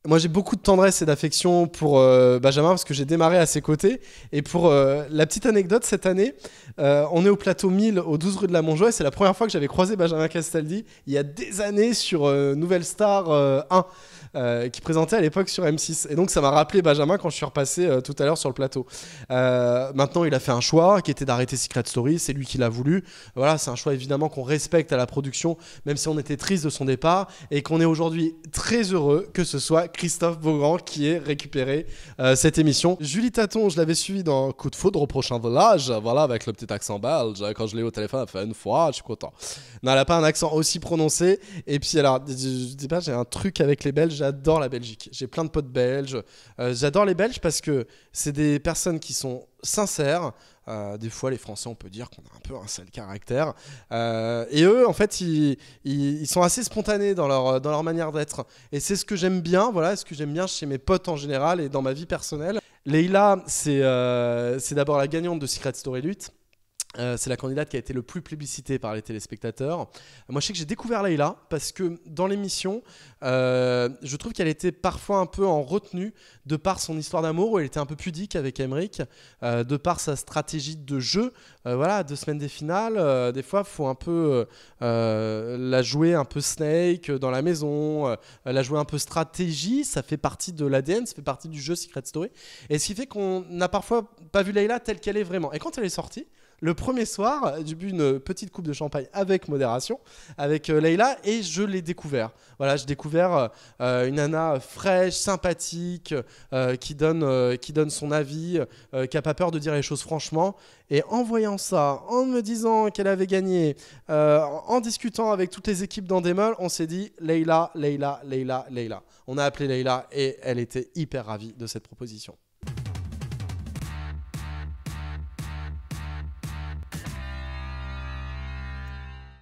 Moi, j'ai beaucoup de tendresse et d'affection pour Benjamin parce que j'ai démarré à ses côtés. Et pour la petite anecdote, cette année, on est au plateau 1000 au 12 rue de la Montjoie. C'est la première fois que j'avais croisé Benjamin Castaldi il y a des années sur Nouvelle Star 1 qui présentait à l'époque sur M6. Et donc, ça m'a rappelé Benjamin quand je suis repassé tout à l'heure sur le plateau. Maintenant, il a fait un choix qui était d'arrêter Secret Story. C'est lui qui l'a voulu. Voilà, c'est un choix évidemment qu'on respecte à la production, même si on était triste de son départ et qu'on est aujourd'hui très heureux que ce soit Christophe Beaugrand qui ait récupéré cette émission. Julie Taton, je l'avais suivi dans Coup de foudre au prochain volage, voilà, avec le petit accent belge. Quand je l'ai eu au téléphone, elle fait une fois, je suis content. Non, elle n'a pas un accent aussi prononcé. Et puis, alors, je dis pas, j'ai un truc avec les Belges, j'adore la Belgique. J'ai plein de potes belges. J'adore les Belges parce que c'est des personnes qui sont sincères. Des fois, les Français, on peut dire qu'on a un peu un sale caractère. Et eux, en fait, ils sont assez spontanés dans leur manière d'être. Et c'est ce que j'aime bien, voilà, ce que j'aime bien chez mes potes en général et dans ma vie personnelle. Leïla, c'est d'abord la gagnante de Secret Story 8. C'est la candidate qui a été le plus plébiscitée par les téléspectateurs. Moi, je sais que j'ai découvert Leïla parce que dans l'émission, je trouve qu'elle était parfois un peu en retenue de par son histoire d'amour où elle était un peu pudique avec Emmerich, de par sa stratégie de jeu. Voilà, 2 semaines des finales, des fois, il faut un peu la jouer un peu Snake dans la maison, la jouer un peu stratégie. Ça fait partie de l'ADN, ça fait partie du jeu Secret Story. Et ce qui fait qu'on n'a parfois pas vu Leïla telle qu'elle est vraiment. Et quand elle est sortie, le premier soir, j'ai bu une petite coupe de champagne avec modération, avec Leïla, et je l'ai découvert. Voilà, j'ai découvert une nana fraîche, sympathique, qui donne son avis, qui n'a pas peur de dire les choses franchement. Et en voyant ça, en me disant qu'elle avait gagné, en discutant avec toutes les équipes d'Endemol, on s'est dit Leïla, Leïla, Leïla, Leïla. On a appelé Leïla et elle était hyper ravie de cette proposition.